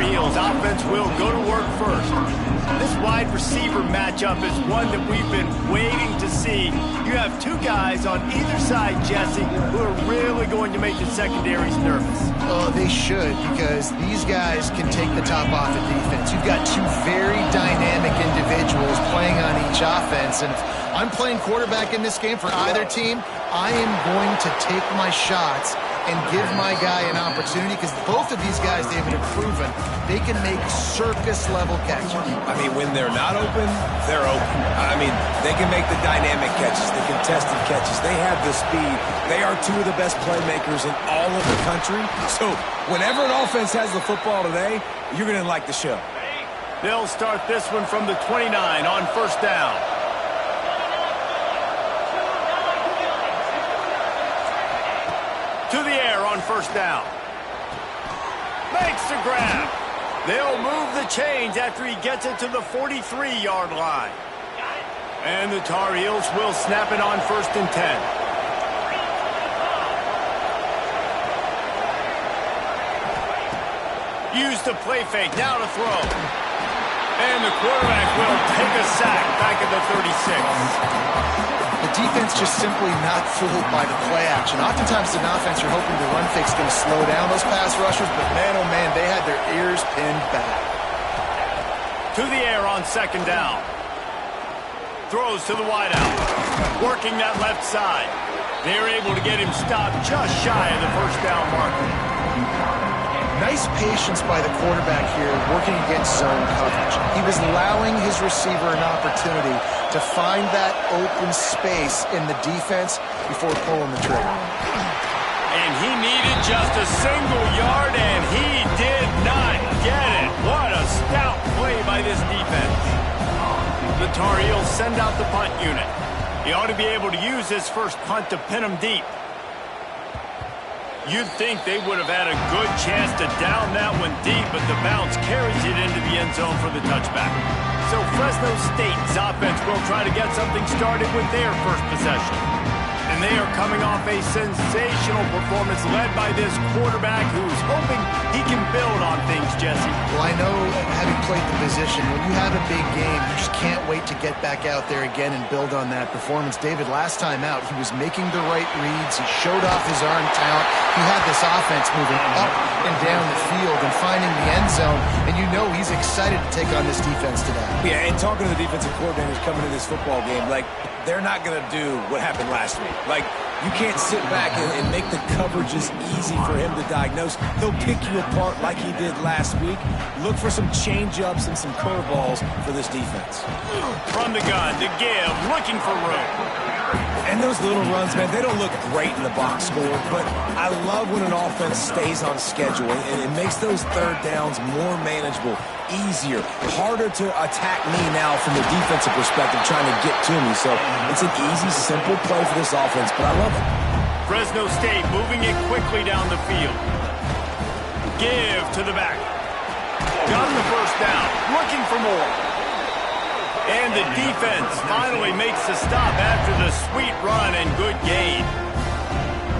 Heels offense will go to work first. This wide receiver matchup is one that we've been waiting to see. You have two guys on either side, Jesse, who are really going to make the secondaries nervous. Oh, they should, because these guys can take the top off of defense. You've got two very dynamic individuals playing on each offense, and if I'm playing quarterback in this game for either team, I am going to take my shots and give my guy an opportunity, because both of these guys, David, have proven they can make circus-level catches. I mean, when they're not open, they're open. I mean, they can make the dynamic catches, the contested catches. They have the speed. They are two of the best playmakers in all of the country. So whenever an offense has the football today, you're going to like the show. They'll start this one from the 29 on first down. To the air on first down. Makes the grab. They'll move the chains after he gets it to the 43-yard line. And the Tar Heels will snap it on first and 10. Use the play fake, now to throw. And the quarterback will take a sack back at the 36. The defense just simply not fooled by the play action. Oftentimes, as an offense, you're hoping the run fake's going to slow down those pass rushers, but man, oh man, they had their ears pinned back. To the air on second down. Throws to the wideout. Working that left side. They're able to get him stopped just shy of the first down marker. Nice patience by the quarterback here, working against zone coverage. He was allowing his receiver an opportunity to find that open space in the defense before pulling the trigger. And he needed just a single yard, and he did not get it. What a stout play by this defense. The Tar Heels send out the punt unit. He ought to be able to use his first punt to pin him deep. You'd think they would have had a good chance to down that one deep, but the bounce carries it into the end zone for the touchback. So Fresno State's offense will try to get something started with their first possession. And they are coming off a sensational performance led by this quarterback who's hoping he can build on things, Jesse. Well, I know, having played the position, when you have a big game, you just can't wait to get back out there again and build on that performance. David, last time out, he was making the right reads. He showed off his arm talent. He had this offense moving up and down the field and finding the end zone, and you know he's excited to take on this defense today. Yeah, and talking to the defensive coordinators coming to this football game, like, they're not going to do what happened last week. Like, you can't sit back and make the coverages easy for him to diagnose. He'll pick you apart like he did last week. Look for some change-ups and some curveballs for this defense. From the gun to give, looking for room. And those little runs, man, they don't look great in the box score, but I love when an offense stays on schedule, and it makes those third downs more manageable, easier, harder to attack me now from the defensive perspective trying to get to me. So it's an easy, simple play for this offense, but I love it. Fresno State moving it quickly down the field. Give to the back. Got the first down, looking for more. And the defense finally makes the stop after the sweet run and good gain.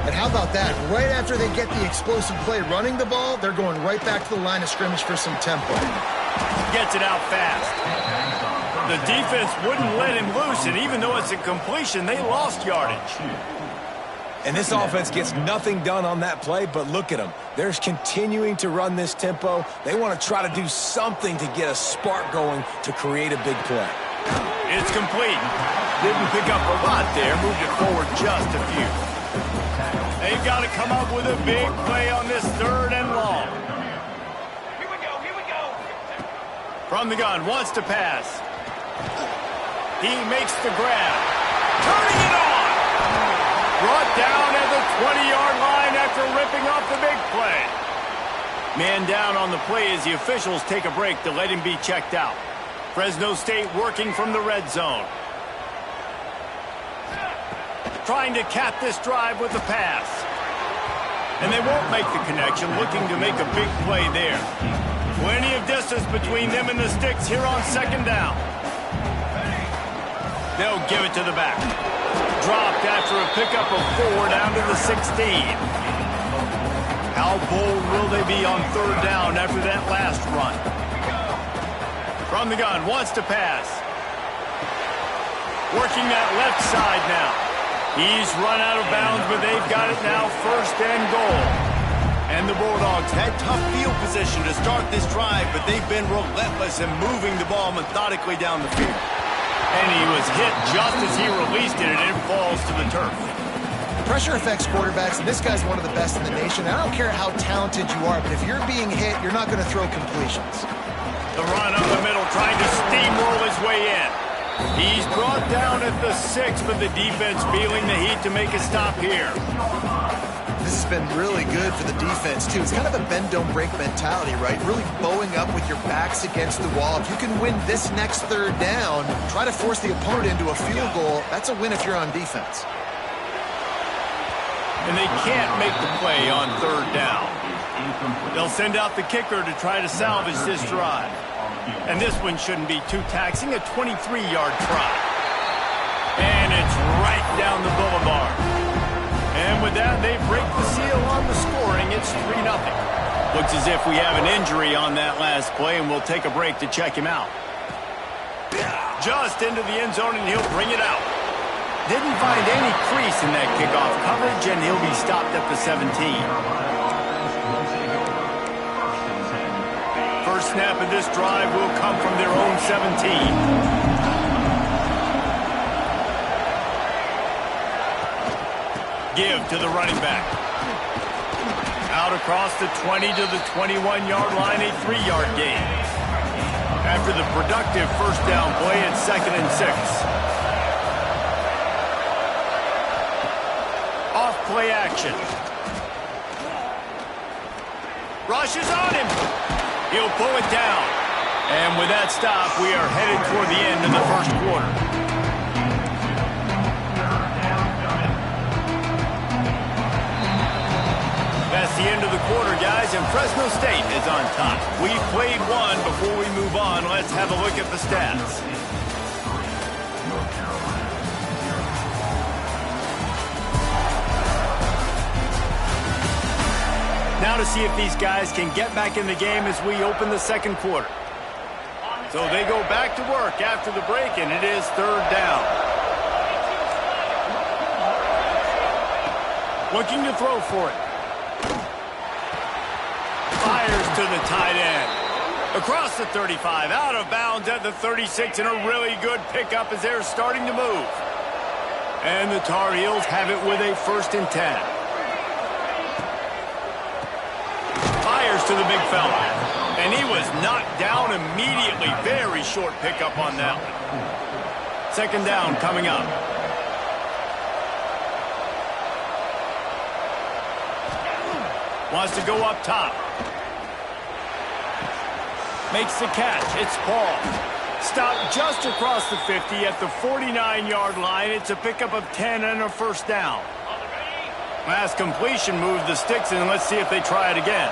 And how about that? Right after they get the explosive play running the ball, they're going right back to the line of scrimmage for some tempo. Gets it out fast. The defense wouldn't let him loose, and even though it's a completion, they lost yardage. And this offense gets nothing done on that play, but look at them. They're continuing to run this tempo. They want to try to do something to get a spark going to create a big play. It's complete. Didn't pick up a lot there. Moved it forward just a few. They've got to come up with a big play on this third and long. Here we go. From the gun, wants to pass. He makes the grab. Turning it on. Brought down at the 20-yard line after ripping off the big play. Man down on the play as the officials take a break to let him be checked out. Fresno State working from the red zone. Trying to cap this drive with the pass. And they won't make the connection, looking to make a big play there. Plenty of distance between them and the sticks here on second down. They'll give it to the back. Dropped after a pickup of 4 down to the 16. How bold will they be on third down after that last run? From the gun, wants to pass. Working that left side now. He's run out of bounds, but they've got it now, first and goal. And the Bulldogs had tough field position to start this drive, but they've been relentless in moving the ball methodically down the field. And he was hit just as he released it, and it falls to the turf. Pressure affects quarterbacks, and this guy's one of the best in the nation. I don't care how talented you are, but if you're being hit, you're not going to throw completions. The run up the middle, trying to steamroll his way in. He's brought down at the 6, but the defense feeling the heat to make a stop here. This has been really good for the defense, too. It's kind of a bend-don't-break mentality, right? Really bowing up with your backs against the wall. If you can win this next third down, try to force the opponent into a field goal. That's a win if you're on defense. And they can't make the play on third down. They'll send out the kicker to try to salvage this drive. And this one shouldn't be too taxing, a 23-yard try. And it's right down the boulevard. And with that, they break the seal on the scoring. It's 3-0. Looks as if we have an injury on that last play, and we'll take a break to check him out. Just into the end zone, and he'll bring it out. Didn't find any crease in that kickoff coverage, and he'll be stopped at the 17. First snap of this drive will come from their own 17. Give to the running back. Out across the 20 to the 21-yard line, a 3-yard gain. After the productive first down play, it's 2nd and 6. Off play action. Rushes on him. He'll pull it down. And with that stop, we are headed toward the end of the first quarter. That's the end of the quarter, guys, and Fresno State is on top. We've played one. Before we move on, let's have a look at the stats. Now to see if these guys can get back in the game as we open the second quarter. So they go back to work after the break, and it is third down. Looking to throw for it. Fires to the tight end. Across the 35, out of bounds at the 36, and a really good pickup as they're starting to move. And the Tar Heels have it with a 1st and 10. To the big fella. And he was knocked down immediately. Very short pickup on that one. 2nd down coming up. Wants to go up top. Makes the catch. It's Paul. Stopped just across the 50 at the 49-yard line. It's a pickup of 10 and a 1st down. Last completion moved the sticks, and let's see if they try it again.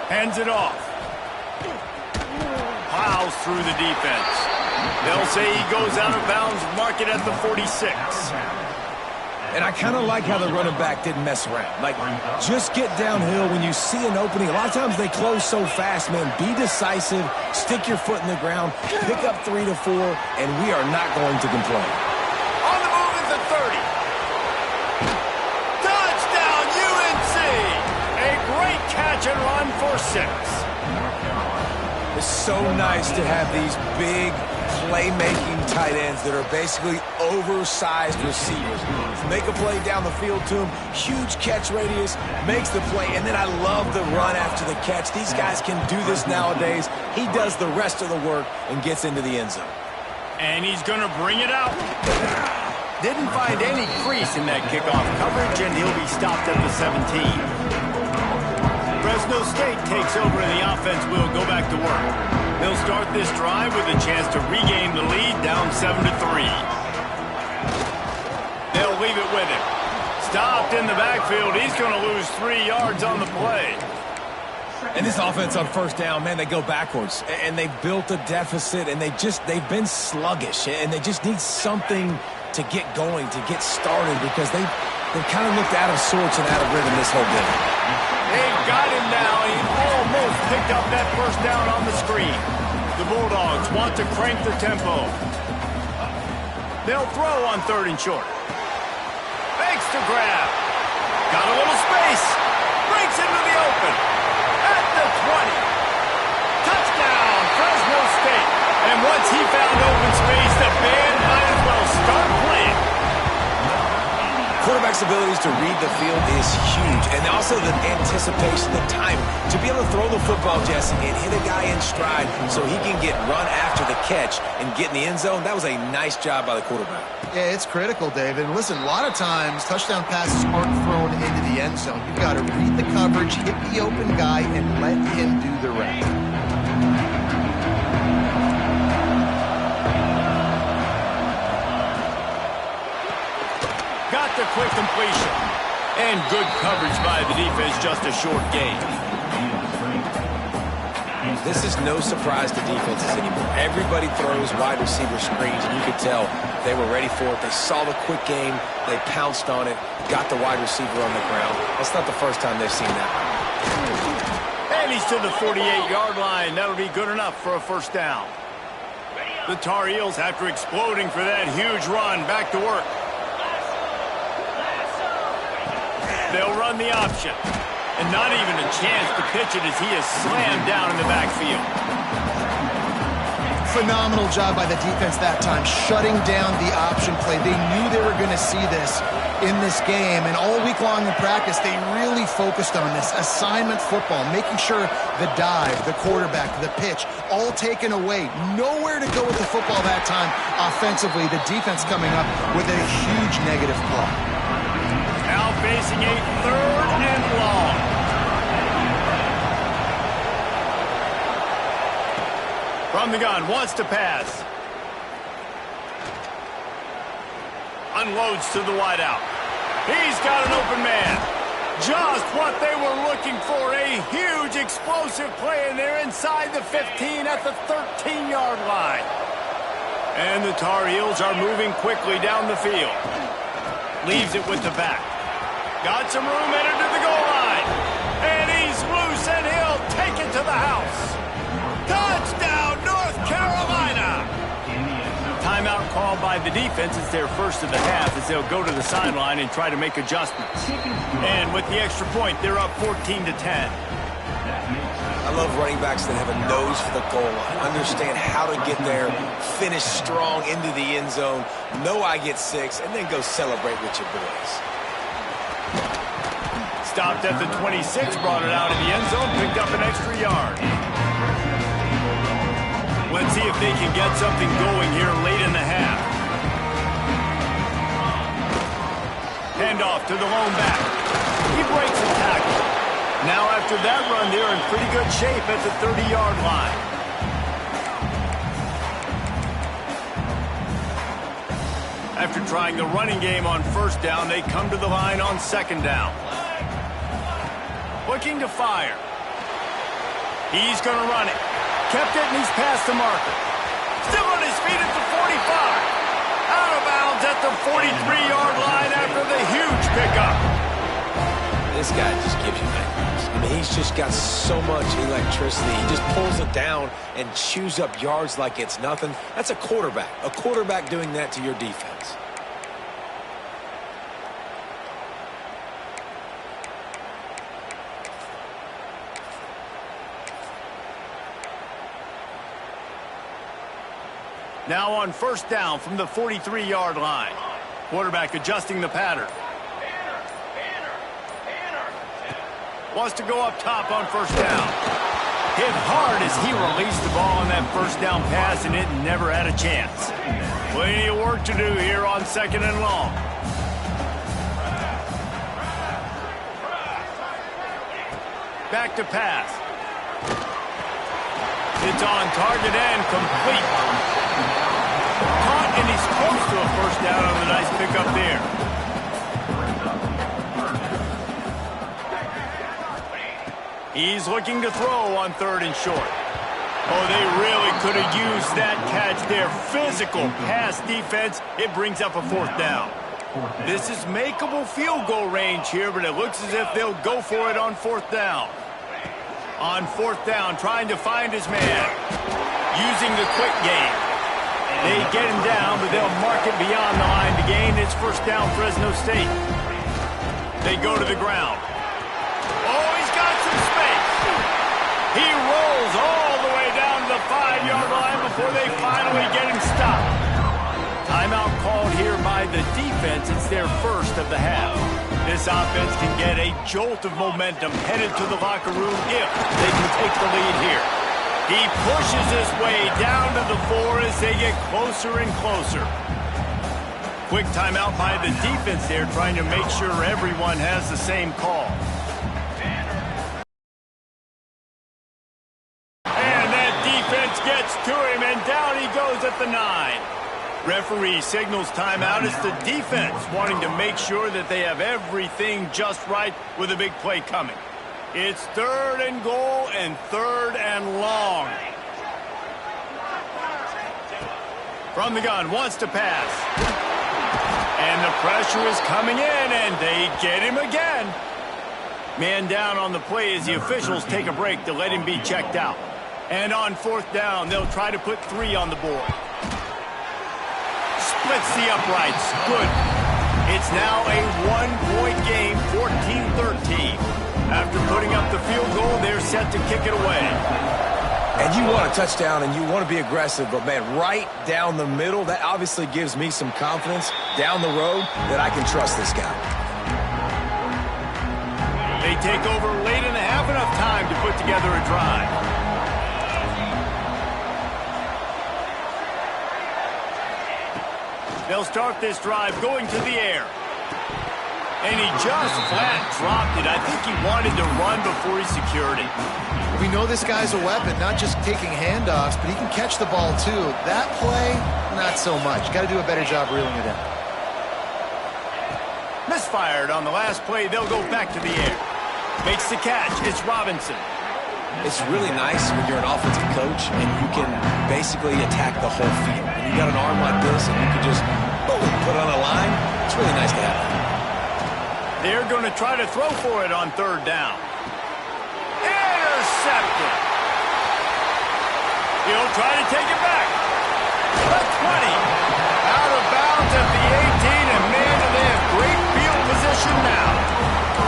Hands it off. Plows through the defense. They'll say he goes out of bounds, mark it at the 46. And I kind of like how the running back didn't mess around. Like, just get downhill when you see an opening. A lot of times they close so fast, man. Be decisive, stick your foot in the ground, pick up 3 to 4, and we are not going to complain. On the move at the 30. Touchdown, UNC! A great catch and run for 6. It's so nice to have these big playmaking tight ends that are basically oversized receivers. Make a play down the field to him, huge catch radius, makes the play, and then I love the run after the catch. These guys can do this nowadays. He does the rest of the work and gets into the end zone. And he's going to bring it out. Didn't find any crease in that kickoff coverage, and he'll be stopped at the 17. Fresno State takes over and the offense will go back to work. They'll start this drive with a chance to regain the lead down 7-3. They'll leave it with him. Stopped in the backfield. He's going to lose 3 yards on the play. And this offense on 1st down, man, they go backwards. And they built a deficit, and they've been sluggish. And they just need something to get going, to get started, because they've kind of looked out of sorts and out of rhythm this whole game. They've got him now. He almost picked up that first down on the screen. The Bulldogs want to crank the tempo. They'll throw on 3rd and short. Makes the grab. Got a little space. Breaks into the open. At the 20. Touchdown, Fresno State. And once he found open space, the band might as well start playing. Quarterback's abilities to read the field is huge, and also the anticipation, the time to be able to throw the football, Jesse, and hit a guy in stride so he can get run after the catch and get in the end zone. That was a nice job by the quarterback. Yeah, it's critical, David. And listen, a lot of times touchdown passes aren't thrown into the end zone. You've got to read the coverage, hit the open guy, and let him do the rest. Got the quick completion. And good coverage by the defense, just a short gain. This is no surprise to defenses anymore. Everybody throws wide receiver screens, and you could tell they were ready for it. They saw the quick game. They pounced on it, got the wide receiver on the ground. That's not the first time they've seen that. And he's to the 48-yard line. That'll be good enough for a first down. The Tar Heels, after exploding for that huge run, back to work. They'll run the option. And not even a chance to pitch it as he is slammed down in the backfield. Phenomenal job by the defense that time, shutting down the option play. They knew they were going to see this in this game, and all week long in practice, they really focused on this assignment football, making sure the dive, the quarterback, the pitch, all taken away. Nowhere to go with the football that time offensively. The defense coming up with a huge negative play. Now facing a 3rd and long. From the gun, wants to pass. Unloads to the wideout. He's got an open man. Just what they were looking for. A huge explosive play, and they're inside the 15 at the 13-yard line. And the Tar Heels are moving quickly down the field. Leaves it with the back. Got some room headed to the goal line. And he's loose, and he'll take it to the house. Touchdown, North Carolina! Timeout called by the defense. It's their first of the half as they'll go to the sideline and try to make adjustments. And with the extra point, they're up 14-10. I love running backs that have a nose for the goal line, understand how to get there, finish strong into the end zone, know I get 6, and then go celebrate with your boys. Stopped at the 26, brought it out of the end zone, picked up an extra yard. Let's see if they can get something going here late in the half. Handoff to the lone back. He breaks the tackle. Now after that run, they're in pretty good shape at the 30-yard line. After trying the running game on first down, they come to the line on second down. Looking to fire. He's going to run it. Kept it, and he's past the marker. Still on his feet at the 45. Out of bounds at the 43-yard line after the huge pickup. This guy just gives you nightmares. I mean, he's just got so much electricity. He just pulls it down and chews up yards like it's nothing. That's a quarterback. A quarterback doing that to your defense. Now on first down from the 43-yard line. Quarterback adjusting the pattern. Wants to go up top on first down. Hit hard as he released the ball on that first down pass, and it never had a chance. Plenty of work to do here on second and long. Back to pass. It's on target and complete. Caught, and he's close to a first down on the nice pickup there. He's looking to throw on 3rd and short. Oh, they really could have used that catch there. Physical pass defense. It brings up a 4th down. This is makeable field goal range here, but it looks as if they'll go for it on 4th down. On 4th down, trying to find his man. Using the quick game. They get him down, but they'll mark it beyond the line to gain. It's 1st down, Fresno State. They go to the ground. Oh, he's got some space. He rolls all the way down to the 5-yard line before they finally get him stopped. Timeout called here by the defense. It's their first of the half. This offense can get a jolt of momentum headed to the locker room if they can take the lead here. He pushes his way down to the 4 as they get closer and closer. Quick timeout by the defense there, trying to make sure everyone has the same call. And that defense gets to him, and down he goes at the 9. Referee signals timeout. It's the defense wanting to make sure that they have everything just right with a big play coming. It's 3rd and goal and 3rd and long. From the gun, wants to pass. And the pressure is coming in, and they get him again. Man down on the play as the officials take a break to let him be checked out. And on 4th down, they'll try to put 3 on the board. Splits the uprights. Good. It's now a 1-point game, 14-13. After putting up the field goal, they're set to kick it away. And you want a touchdown and you want to be aggressive, but, man, right down the middle, that obviously gives me some confidence down the road that I can trust this guy. They take over late in the half, enough time to put together a drive. They'll start this drive going to the air. And he just flat dropped it. I think he wanted to run before he secured it. We know this guy's a weapon, not just taking handoffs, but he can catch the ball too. That play, not so much. Got to do a better job reeling it in. Misfired on the last play. They'll go back to the air. Makes the catch. It's Robinson. It's really nice when you're an offensive coach and you can basically attack the whole field. When you got an arm like this and you can just boom, put it on a line, it's really nice to have that. They're going to try to throw for it on 3rd down. Intercepted. He'll try to take it back. The 20. Out of bounds at the 18, and man, do they have great field position now.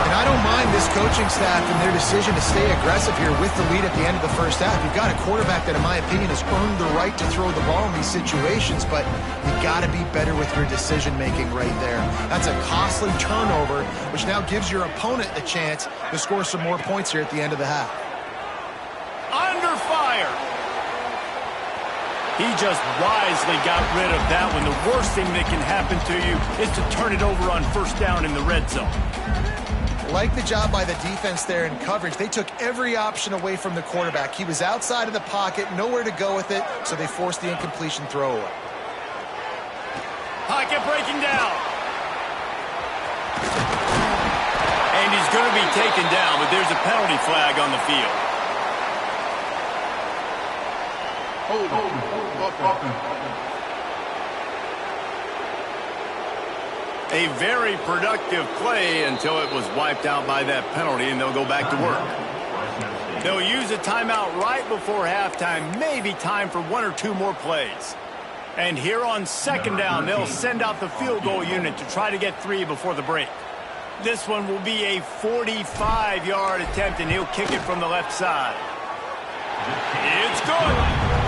And I don't mind this coaching staff and their decision to stay aggressive here with the lead at the end of the first half. You've got a quarterback that, in my opinion, has earned the right to throw the ball in these situations, but you got to be better with your decision-making right there. That's a costly turnover, which now gives your opponent a chance to score some more points here at the end of the half. Under fire. He just wisely got rid of that one. The worst thing that can happen to you is to turn it over on 1st down in the red zone. Like the job by the defense there in coverage. They took every option away from the quarterback. He was outside of the pocket, nowhere to go with it, so they forced the incompletion throw away. Pocket breaking down. And he's going to be taken down, but there's a penalty flag on the field. A very productive play until it was wiped out by that penalty, and they'll go back to work. They'll use a timeout right before halftime, maybe time for 1 or 2 more plays. And here on 2nd down, they'll send out the field goal unit to try to get 3 before the break. This one will be a 45-yard attempt, and he'll kick it from the left side. It's good.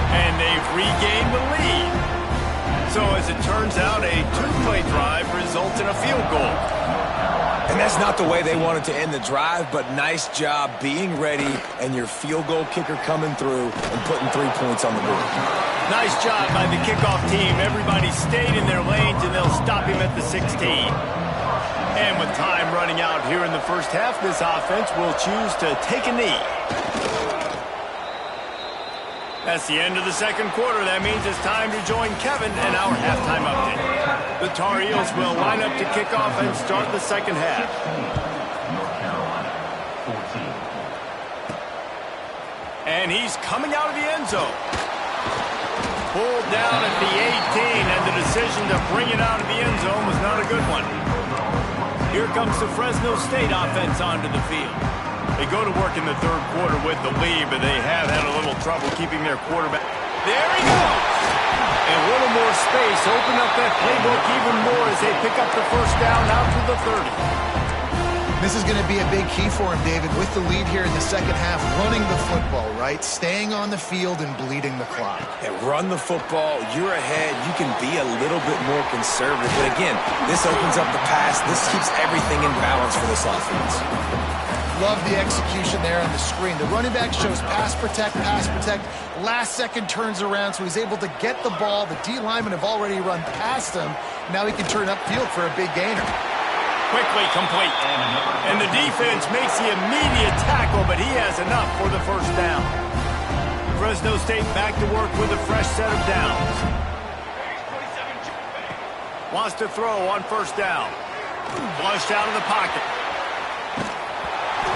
And they've regained the lead. So as it turns out, a 2-play drive results in a field goal. And that's not the way they wanted to end the drive, but nice job being ready and your field goal kicker coming through and putting 3 points on the board. Nice job by the kickoff team. Everybody stayed in their lanes, and they'll stop him at the 16. And with time running out here in the first half, this offense will choose to take a knee. That's the end of the 2nd quarter. That means it's time to join Kevin in our halftime update. The Tar Heels will line up to kick off and start the 2nd half. And he's coming out of the end zone. Pulled down at the 18, and the decision to bring it out of the end zone was not a good one. Here comes the Fresno State offense onto the field. They go to work in the third quarter with the lead, but they have had a little trouble keeping their quarterback. There he goes! And a little more space. Open up that playbook even more as they pick up the first down out to the 30. This is going to be a big key for him, David, with the lead here in the second half, running the football, right? Staying on the field and bleeding the clock. Yeah, run the football, you're ahead, you can be a little bit more conservative. But again, this opens up the pass. This keeps everything in balance for this offense. Love the execution there on the screen. The running back shows pass protect, last second turns around, so he's able to get the ball. The D linemen have already run past him. Now he can turn upfield for a big gainer. Quickly complete. And the defense makes the immediate tackle, but he has enough for the first down. Fresno State back to work with a fresh set of downs. Wants to throw on first down. Flushed out of the pocket.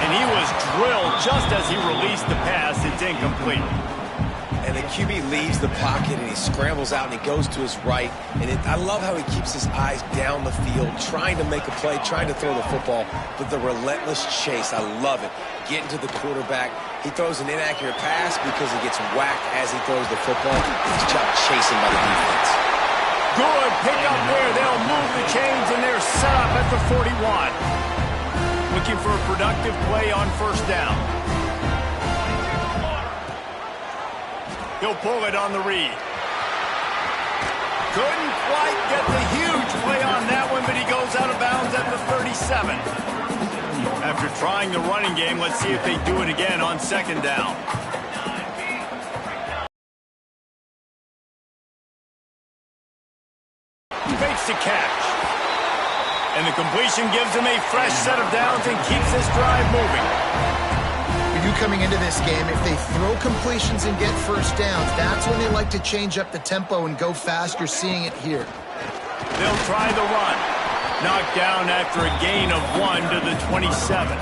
And he was drilled just as he released the pass. It's incomplete. And the QB leaves the pocket, and he scrambles out, and he goes to his right. And I love how he keeps his eyes down the field, trying to make a play, trying to throw the football, but the relentless chase, I love it. Getting to the quarterback. He throws an inaccurate pass because he gets whacked as he throws the football. He's just chasing by the defense. Good pick up there. They'll move the chains, and they're set up at the 41. Looking for a productive play on first down. He'll pull it on the read. Couldn't quite get the huge play on that one, but he goes out of bounds at the 37. After trying the running game, let's see if they do it again on second down. Fakes the catch. And the completion gives him a fresh set of downs and keeps this drive moving. Coming into this game, if they throw completions and get first downs, that's when they like to change up the tempo and go fast. You're seeing it here. They'll try the run. Knocked down after a gain of 1 to the 27.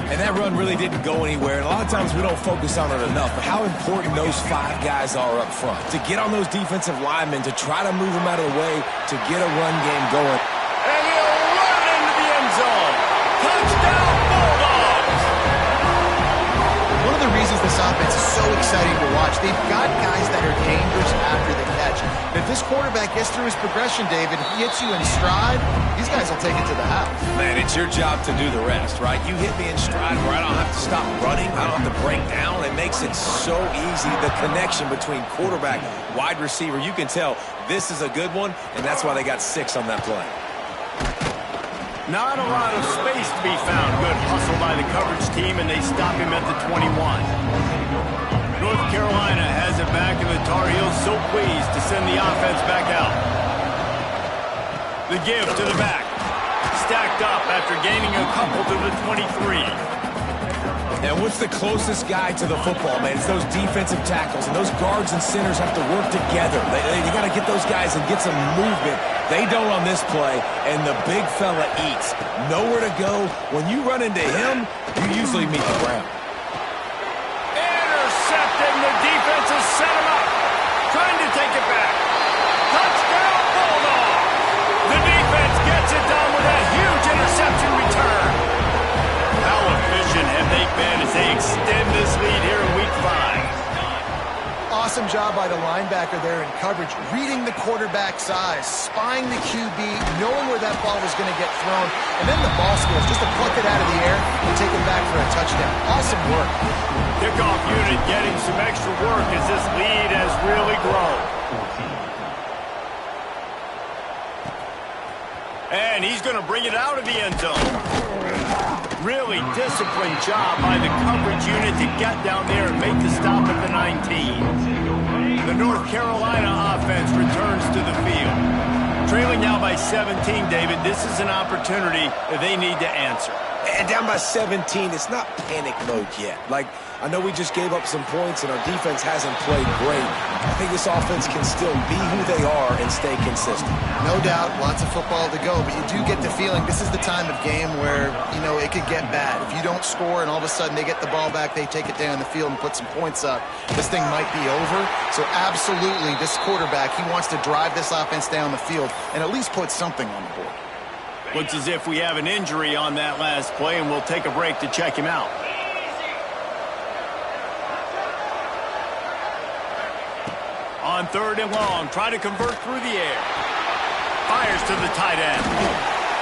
And that run really didn't go anywhere. And a lot of times we don't focus on it enough. But how important those 5 guys are up front. To get on those defensive linemen, to try to move them out of the way, to get a run game going. And he'll run into the end zone. Touchdown, Bulldogs! One of the reasons this offense is so exciting to watch, they've got guys that are dangerous after the catch. And if this quarterback gets through his progression, David, he hits you in stride, these guys will take it to the house. Man, it's your job to do the rest, right? You hit me in stride where I don't have to stop running, I don't have to break down. It makes it so easy. The connection between quarterback, wide receiver, you can tell this is a good one, and that's why they got 6 on that play. Not a lot of space to be found. Good hustle by the coverage team, and they stop him at the 21. North Carolina has it back, and the Tar Heels so pleased to send the offense back out. The give to the back. Stacked up after gaining a couple to the 23. And what's the closest guy to the football, man? It's those defensive tackles, and those guards and centers have to work together. You got to get those guys and get some movement. They don't on this play, and the big fella eats. Nowhere to go. When you run into him, you usually meet the ground. Intercepted, and the defense has set him up. Trying to take it back. Touchdown, Bulldogs! The defense gets it done with a huge interception return. How efficient have they been as they extend this lead here in Week 5? Awesome job by the linebacker there in coverage, reading the quarterback's eyes, spying the QB, knowing where that ball was going to get thrown, and then the ball skills, just to pluck it out of the air and take it back for a touchdown. Awesome work. Kickoff unit getting some extra work as this lead has really grown. And he's going to bring it out of the end zone. Really disciplined job by the coverage unit to get down there and make the stop at the 19. The North Carolina offense returns to the field. Trailing now by 17, David, this is an opportunity that they need to answer. And down by 17, it's not panic mode yet. Like, I know we just gave up some points and our defense hasn't played great. I think this offense can still be who they are and stay consistent. No doubt, lots of football to go, but you do get the feeling this is the time of game where, you know, it could get bad. If you don't score and all of a sudden they get the ball back, they take it down the field and put some points up, this thing might be over. So absolutely, this quarterback, he wants to drive this offense down the field and at least put something on the board. Looks as if we have an injury on that last play, and we'll take a break to check him out. On 3rd and long, try to convert through the air. Fires to the tight end.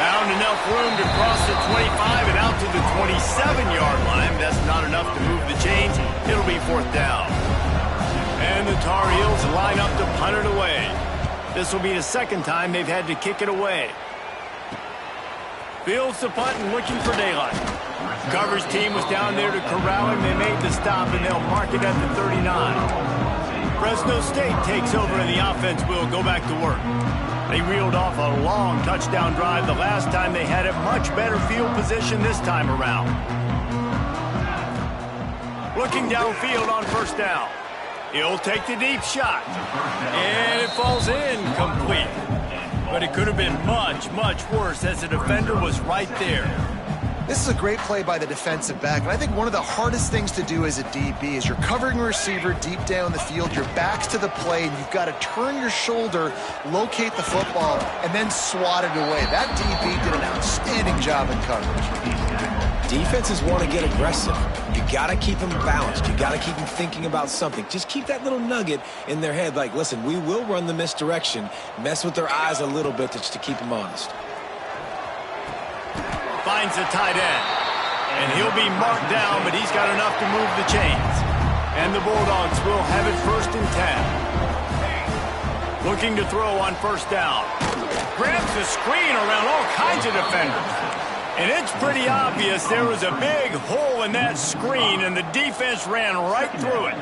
Found enough room to cross the 25 and out to the 27-yard line. That's not enough to move the chains. It'll be 4th down. And the Tar Heels line up to punt it away. This will be the 2nd time they've had to kick it away. Fields the punt and looking for daylight. Coverage team was down there to corral him. They made the stop, and they'll mark it at the 39. Fresno State takes over, and the offense will go back to work. They reeled off a long touchdown drive the last time. They had a much better field position this time around. Looking downfield on 1st down. He'll take the deep shot. And it falls incomplete. But it could have been much, much worse as the defender was right there. This is a great play by the defensive back, and I think one of the hardest things to do as a DB is you're covering a receiver deep down the field, your back's to the play, and you've got to turn your shoulder, locate the football, and then swat it away. That DB did an outstanding job in coverage. Defenses want to get aggressive. You got to keep them balanced. You got to keep them thinking about something. Just keep that little nugget in their head like, listen, we will run the misdirection, mess with their eyes a little bit just to keep them honest. Finds the tight end. And he'll be marked down, but he's got enough to move the chains. And the Bulldogs will have it 1st and 10. Looking to throw on 1st down. Grabs the screen around all kinds of defenders. And it's pretty obvious there was a big hole in that screen, and the defense ran right through it.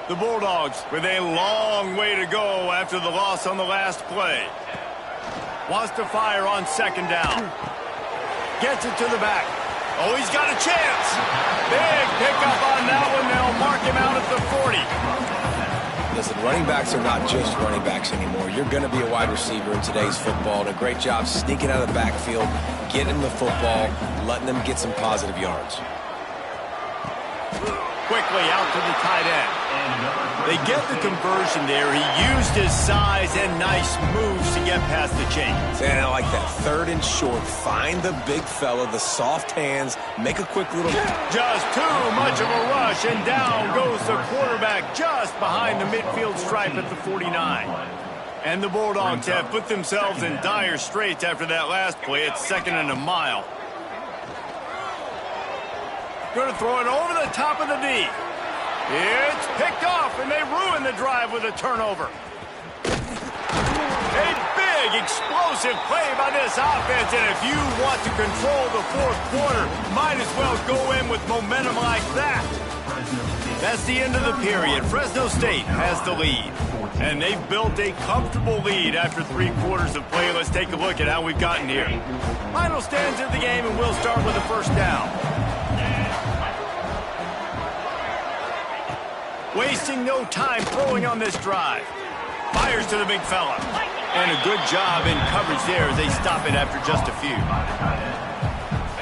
The Bulldogs with a long way to go after the loss on the last play. Wants to fire on 2nd down. Gets it to the back. Oh, he's got a chance. Big pickup on that one. They'll mark him out at the 40. Listen, running backs are not just running backs anymore. You're going to be a wide receiver in today's football. And a great job sneaking out of the backfield, getting the football, letting them get some positive yards. Quickly out to the tight end. They get the conversion there. He used his size and nice moves to get past the chains. And I like that. 3rd and short. Find the big fella, the soft hands. Make a quick little... Just too much of a rush, and down goes the quarterback just behind the midfield stripe at the 49. And the Bulldogs have put themselves in dire straits after that last play. It's 2nd and a mile. Going to throw it over the top of the D. It's picked off, and they ruin the drive with a turnover. A big, explosive play by this offense, and if you want to control the 4th quarter, might as well go in with momentum like that. That's the end of the period. Fresno State has the lead, and they've built a comfortable lead after 3 quarters of play. Let's take a look at how we've gotten here. Final stands of the game, and we'll start with the 1st down. Wasting no time throwing on this drive. Fires to the big fella. And a good job in coverage there as they stop it after just a few.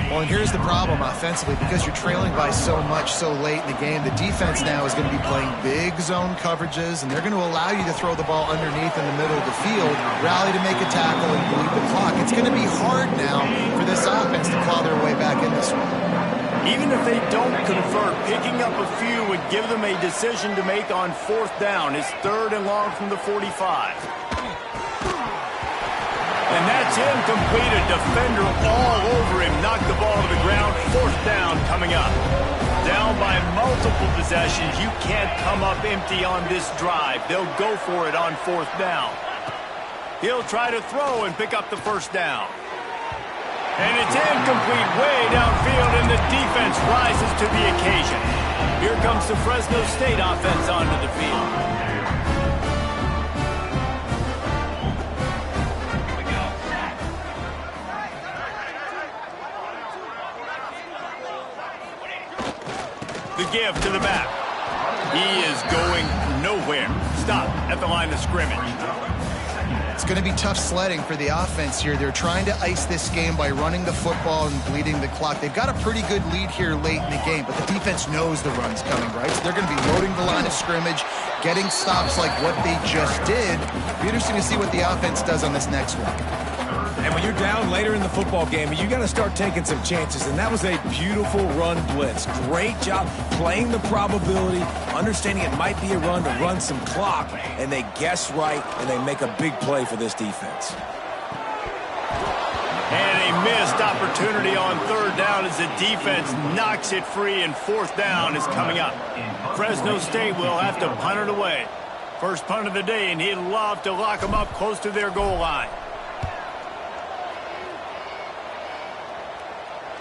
Well, and here's the problem offensively. Because you're trailing by so much so late in the game, the defense now is going to be playing big zone coverages, and they're going to allow you to throw the ball underneath in the middle of the field, rally to make a tackle, and bleed the clock. It's going to be hard now for this offense to claw their way back in this one. Even if they don't convert, picking up a few would give them a decision to make on 4th down. It's 3rd and long from the 45. And that's incomplete. A defender all over him. Knocked the ball to the ground. 4th down coming up. Down by multiple possessions. You can't come up empty on this drive. They'll go for it on 4th down. He'll try to throw and pick up the 1st down. And it's incomplete way downfield, and the defense rises to the occasion. Here comes the Fresno State offense onto the field. The give to the back. He is going nowhere. Stop at the line of scrimmage. It's going to be tough sledding for the offense here. They're trying to ice this game by running the football and bleeding the clock. They've got a pretty good lead here late in the game, but the defense knows the run's coming, right? So they're going to be loading the line of scrimmage, getting stops like what they just did. It'll be interesting to see what the offense does on this next one. And when you're down later in the football game, you got to start taking some chances. And that was a beautiful run blitz. Great job playing the probability, understanding it might be a run to run some clock. And they guess right, and they make a big play for this defense. And a missed opportunity on third down as the defense knocks it free, and fourth down is coming up. Fresno State will have to punt it away. First punt of the day, and he'd love to lock them up close to their goal line.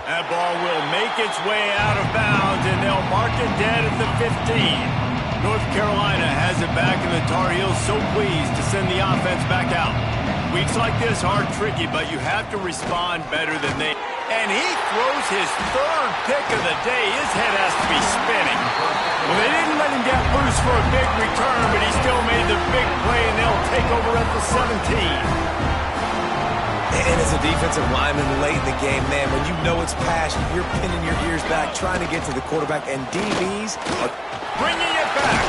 That ball will make its way out of bounds, and they'll mark it dead at the 15. North Carolina has it back, and the Tar Heels so pleased to send the offense back out. Weeks like this are tricky, but you have to respond better than they. And he throws his third pick of the day. His head has to be spinning. Well, they didn't let him get loose for a big return, but he still made the big play, and they'll take over at the 17. And as a defensive lineman late in the game, man, when you know it's passion, you're pinning your ears back, trying to get to the quarterback, and DBs are bringing it back.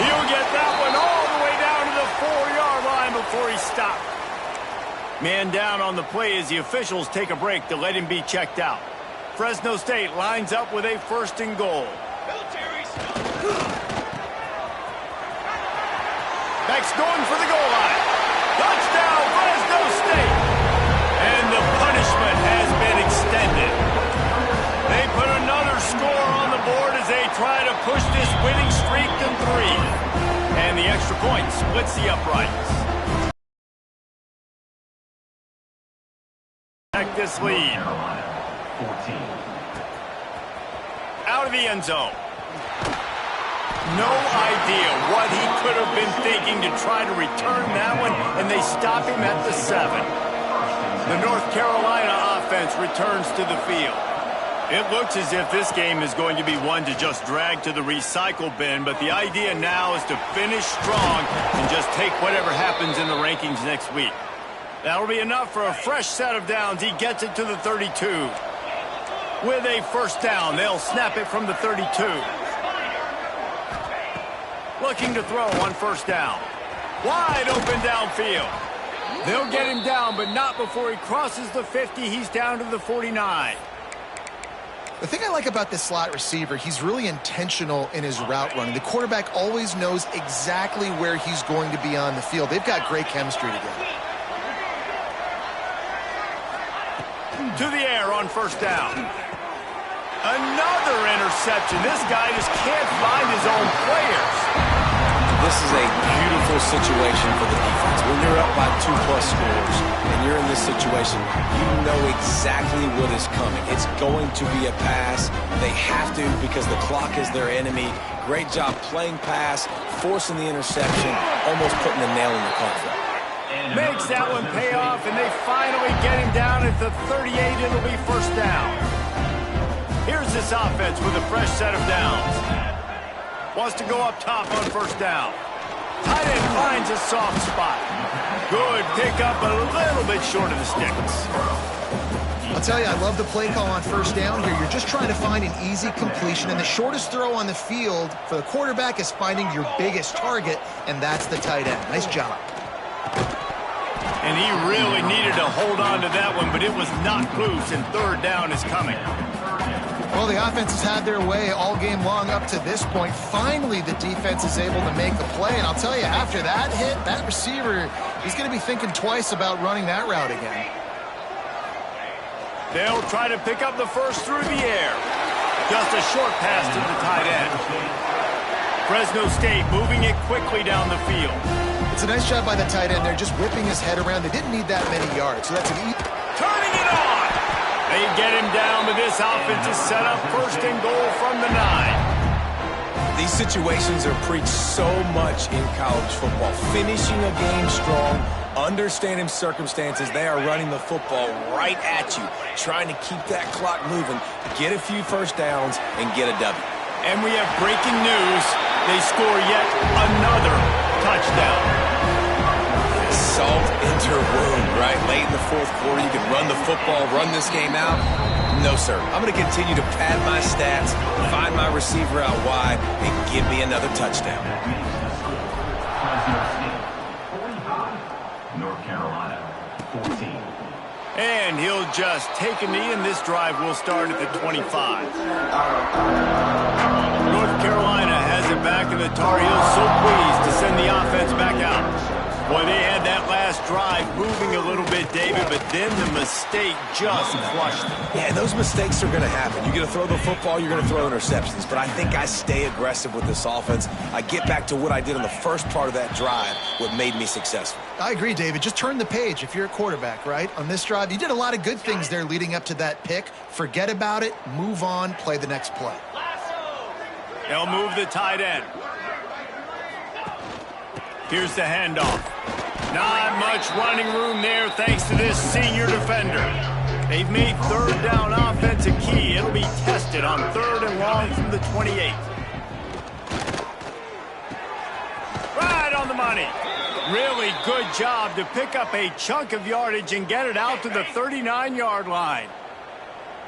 He'll get that one all the way down to the 4-yard line before he stopped. Man down on the play as the officials take a break to let him be checked out. Fresno State lines up with a first and goal. Beck's going for the goal line. Touchdown, Fresno State. And the punishment has been extended. They put another score on the board as they try to push this winning streak to 3. And the extra point splits the uprights. Back this lead. Out of the end zone. No idea what he could have been thinking to try to return that one, and they stop him at the 7. The North Carolina offense returns to the field. It looks as if this game is going to be one to just drag to the recycle bin, but the idea now is to finish strong and just take whatever happens in the rankings next week. That'll be enough for a fresh set of downs. He gets it to the 32. With a first down, they'll snap it from the 32. Looking to throw on first down. Wide open downfield. They'll get him down, but not before he crosses the 50. He's down to the 49. The thing I like about this slot receiver, he's really intentional in his route running. The quarterback always knows exactly where he's going to be on the field. They've got great chemistry together. To the air on first down. Another interception. This guy just can't find his own players. This is a beautiful situation for the defense. When you're up by 2+ scores and you're in this situation, you know exactly what is coming. It's going to be a pass. They have to because the clock is their enemy. Great job playing pass, forcing the interception, almost putting the nail in the coffin. Makes that one pay off, and they finally get him down at the 38. It'll be first down. Here's this offense with a fresh set of downs. Wants to go up top on first down. Tight end finds a soft spot. Good pickup, but a little bit short of the sticks. I'll tell you, I love the play call on first down here. You're just trying to find an easy completion, and the shortest throw on the field for the quarterback is finding your biggest target, and that's the tight end. Nice job. And he really needed to hold on to that one, but it was knocked loose, and third down is coming. Well, the offense has had their way all game long up to this point. Finally, the defense is able to make the play, and I'll tell you, after that hit, that receiver, he's going to be thinking twice about running that route again. They'll try to pick up the first through the air. Just a short pass to the tight end. Fresno State moving it quickly down the field. It's a nice job by the tight end. They're just whipping his head around. They didn't need that many yards, so that's an easy. Turning it on! They get him down, but this offense is set up first and goal from the 9. These situations are preached so much in college football. Finishing a game strong, understanding circumstances. They are running the football right at you, trying to keep that clock moving, get a few first downs, and get a W. And we have breaking news. They score yet another touchdown. Salt into wound, right? Late in the fourth quarter, you can run the football, run this game out. No, sir. I'm going to continue to pad my stats, find my receiver out wide, and give me another touchdown. North Carolina, 14. And he'll just take a knee, and this drive will start at the 25. North Carolina has it back in the Tar Heels, so pleased to send the offense back out. Boy, they had that last drive moving a little bit, David, but then the mistake just crushed them. Yeah, those mistakes are going to happen. You're going to throw the football, you're going to throw interceptions. But I think I stay aggressive with this offense. I get back to what I did in the first part of that drive, what made me successful. I agree, David. Just turn the page if you're a quarterback, right? On this drive, you did a lot of good things there leading up to that pick. Forget about it, move on, play the next play. They'll move the tight end. Here's the handoff. Not much running room there thanks to this senior defender. They've made third down offense a key. It'll be tested on 3rd and long from the 28. Right on the money. Really good job to pick up a chunk of yardage and get it out to the 39-yard line.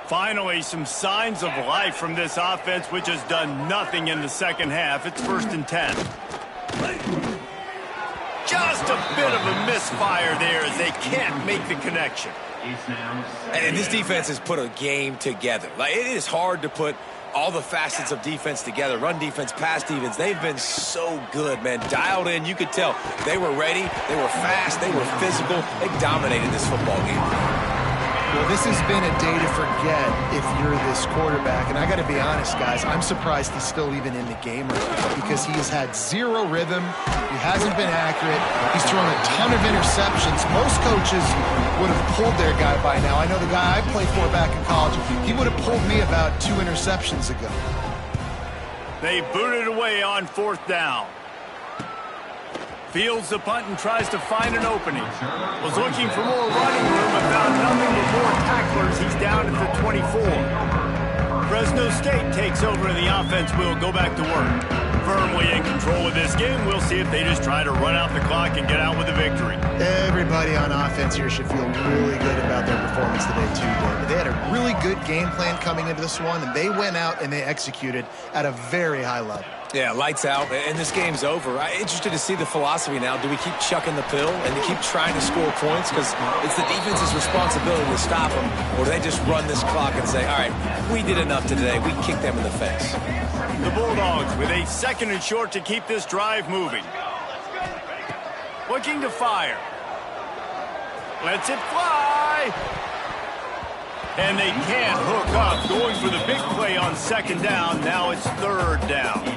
Finally, some signs of life from this offense, which has done nothing in the second half. It's 1st and 10. Just a bit of a misfire there as they can't make the connection. And this defense has put a game together. Like, it is hard to put all the facets of defense together. Run defense, pass defense. They've been so good, man. Dialed in. You could tell they were ready. They were fast. They were physical. They dominated this football game. Well, this has been a day to forget if you're this quarterback. And I got to be honest, guys, I'm surprised he's still even in the game right now because he has had zero rhythm. He hasn't been accurate. He's thrown a ton of interceptions. Most coaches would have pulled their guy by now. I know the guy I played for back in college, he would have pulled me about 2 interceptions ago. They booted away on 4th down. Fields the punt and tries to find an opening. Was looking for more running room and found nothing but more tacklers. He's down at the 24. Fresno State takes over and the offense will go back to work. Firmly in control of this game. We'll see if they just try to run out the clock and get out with a victory. Everybody on offense here should feel really good about their performance today too, David. They had a really good game plan coming into this one, and they went out and they executed at a very high level. Yeah, lights out, and this game's over. I'm interested to see the philosophy now. Do we keep chucking the pill and to keep trying to score points? Because it's the defense's responsibility to stop them, or do they just run this clock and say, all right, we did enough today. We kicked them in the face. The Bulldogs with a 2nd and short to keep this drive moving. Looking to fire. Lets it fly. And they can't hook up. Going for the big play on 2nd down. Now it's 3rd down.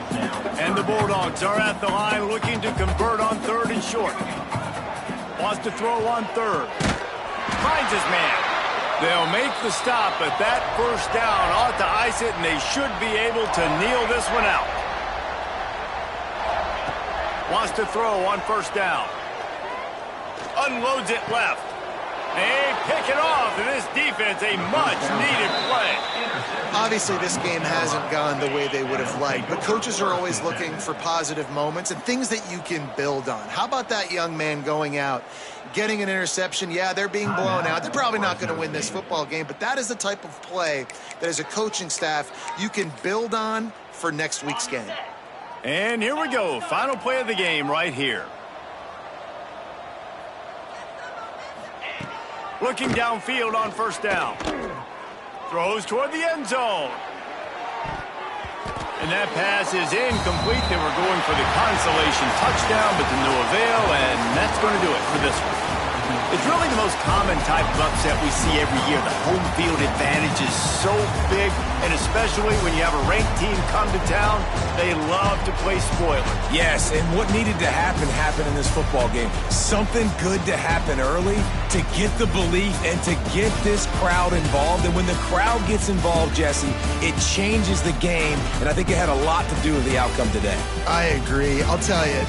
And the Bulldogs are at the line looking to convert on 3rd and short. Wants to throw on 3rd. Finds his man. They'll make the stop, but that 1st down ought to ice it, and they should be able to kneel this one out. Wants to throw on 1st down. Unloads it left. They pick it off, and this defense, a much-needed play. Obviously, this game hasn't gone the way they would have liked, but coaches are always looking for positive moments and things that you can build on. How about that young man going out, getting an interception? Yeah, they're being blown out. They're probably not going to win this football game, but that is the type of play that as a coaching staff you can build on for next week's game. And here we go. Final play of the game right here. Looking downfield on 1st down. Throws toward the end zone. And that pass is incomplete. They were going for the consolation touchdown, but to no avail, and that's going to do it for this one. It's really the most common type of upset we see every year. The home field advantage is so big, and especially when you have a ranked team come to town, they love to play spoiler. Yes, and what needed to happen happened in this football game. Something good to happen early to get the belief and to get this crowd involved. And when the crowd gets involved, Jesse, it changes the game, and I think it had a lot to do with the outcome today. I agree. I'll tell you,